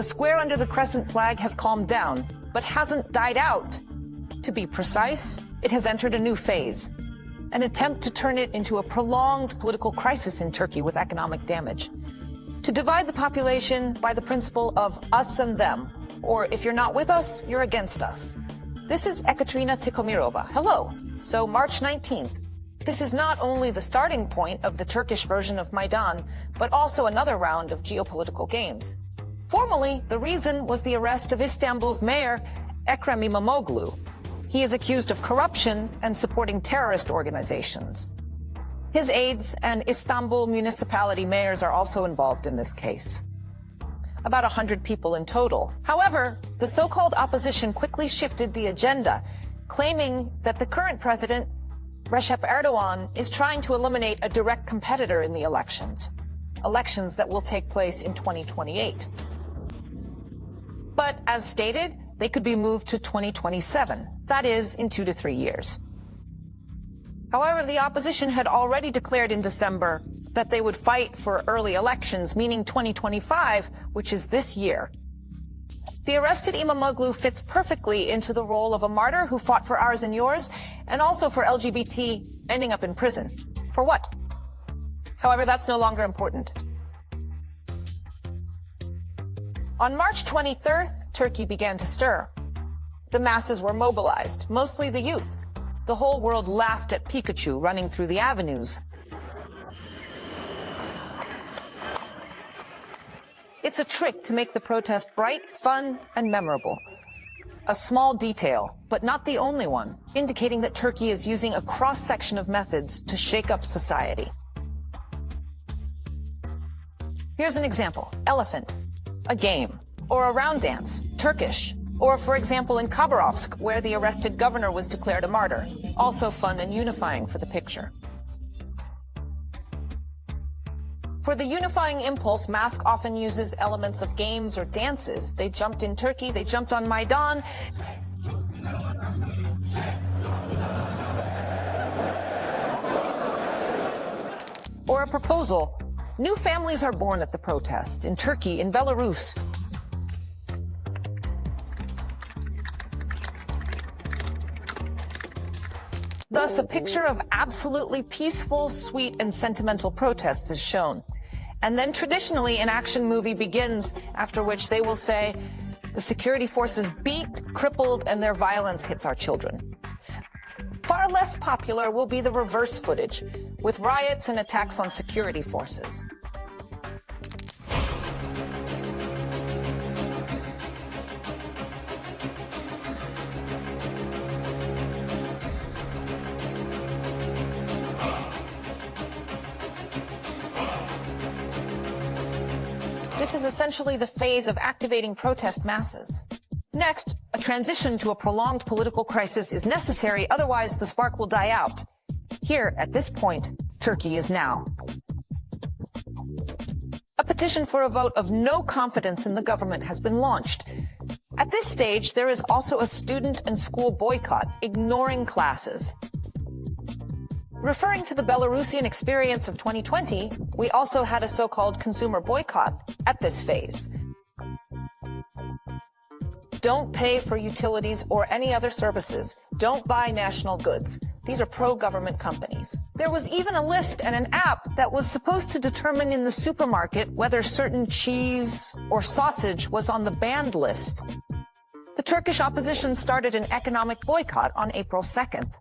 the square under the crescent flag has calmed down, but hasn't died out. To be precise, it has entered a new phase, an attempt to turn it into a prolonged political crisis in Turkey with economic damage. To divide the population by the principle of us and them, or if you're not with us, you're against us. This is Ekaterina Tikhomirova. Hello. So March 19th. This is not only the starting point of the Turkish version of Maidan, but also another round of geopolitical games. Formally, the reason was the arrest of Istanbul's Mayor Ekrem Imamoğlu. He is accused of corruption and supporting terrorist organizations. His aides and Istanbul municipality mayors are also involved in this case. About 100 people in total. However, the so-called opposition quickly shifted the agenda, claiming that the current president, Recep Erdogan, is trying to eliminate a direct competitor in the elections that will take place in 2028. But as stated, they could be moved to 2027, that is, in 2 to 3 years. However, the opposition had already declared in December that they would fight for early elections, meaning 2025, which is this year. The arrested Imamoğlu fits perfectly into the role of a martyr who fought for ours and yours, and also for LGBT ending up in prison. For what? However, that's no longer important. On March 23rd, Turkey began to stir. The masses were mobilized, mostly the youth. The whole world laughed at Pikachu running through the avenues. It's a trick to make the protest bright, fun, and memorable. A small detail, but not the only one, indicating that Turkey is using a cross-section of methods to shake up society. Here's an example. Elephant, a game, or a round dance, Turkish. Or, for example, in Khabarovsk, where the arrested governor was declared a martyr. Also fun and unifying for the picture. For the unifying impulse, mask often uses elements of games or dances. They jumped in Turkey, they jumped on Maidan. Or a proposal. New families are born at the protest, in Turkey, in Belarus. Thus, a picture of absolutely peaceful, sweet, and sentimental protests is shown. And then traditionally, an action movie begins, after which they will say, the security forces beat, crippled, and their violence hits our children. Far less popular will be the reverse footage, with riots and attacks on security forces. This is essentially the phase of activating protest masses. Next, a transition to a prolonged political crisis is necessary, otherwise the spark will die out. Here, at this point, Turkey is now. A petition for a vote of no confidence in the government has been launched. At this stage, there is also a student and school boycott, ignoring classes. Referring to the Belarusian experience of 2020, we also had a so-called consumer boycott at this phase. Don't pay for utilities or any other services. Don't buy national goods. These are pro-government companies. There was even a list and an app that was supposed to determine in the supermarket whether certain cheese or sausage was on the banned list. The Turkish opposition started an economic boycott on April 2nd.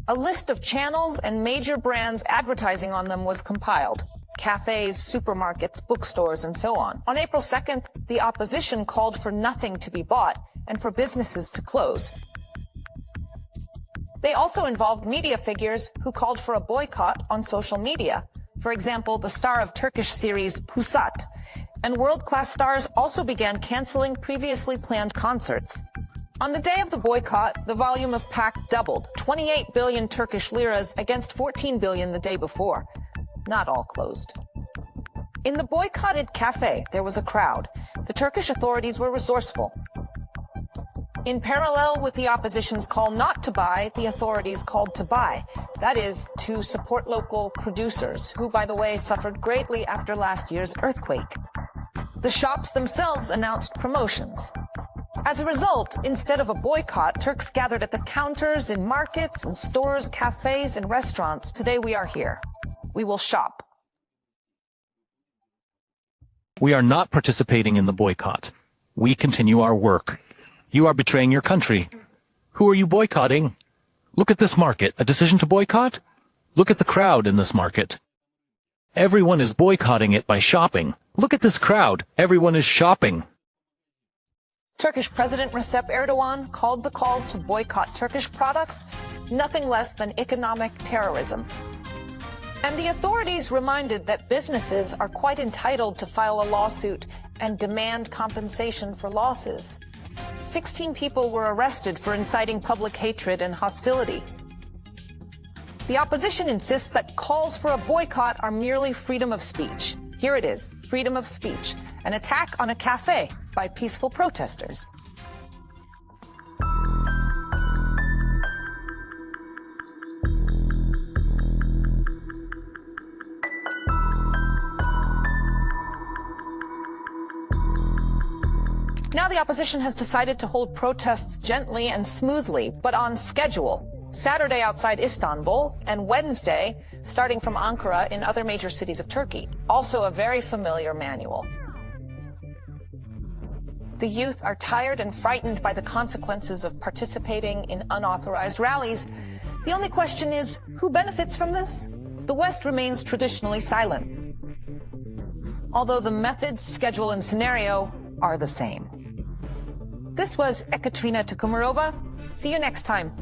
A list of channels and major brands advertising on them was compiled. Cafes, supermarkets, bookstores, and so on. On April 2nd, the opposition called for nothing to be bought and for businesses to close. They also involved media figures who called for a boycott on social media. For example, the star of Turkish series Pusat. And world-class stars also began canceling previously planned concerts. On the day of the boycott, the volume of PAC doubled, 28 billion Turkish liras against 14 billion the day before. Not all closed. In the boycotted cafe, there was a crowd. The Turkish authorities were resourceful. In parallel with the opposition's call not to buy, the authorities called to buy. That is, to support local producers, who, by the way, suffered greatly after last year's earthquake. The shops themselves announced promotions. As a result, instead of a boycott, Turks gathered at the counters in markets and stores, cafes and restaurants. Today we are here. We will shop. We are not participating in the boycott. We continue our work. You are betraying your country. Who are you boycotting? Look at this market. A decision to boycott? Look at the crowd in this market. Everyone is boycotting it by shopping. Look at this crowd. Everyone is shopping. Turkish President Recep Erdogan called the calls to boycott Turkish products nothing less than economic terrorism. And the authorities reminded that businesses are quite entitled to file a lawsuit and demand compensation for losses. 16 people were arrested for inciting public hatred and hostility. The opposition insists that calls for a boycott are merely freedom of speech. Here it is, freedom of speech, an attack on a cafe by peaceful protesters. Now the opposition has decided to hold protests gently and smoothly, but on schedule. Saturday outside Istanbul, and Wednesday starting from Ankara in other major cities of Turkey. Also a very familiar manual. The youth are tired and frightened by the consequences of participating in unauthorized rallies. The only question is, who benefits from this? The West remains traditionally silent, although the methods, schedule, and scenario are the same. This was Ekaterina Tikhomirova. See you next time.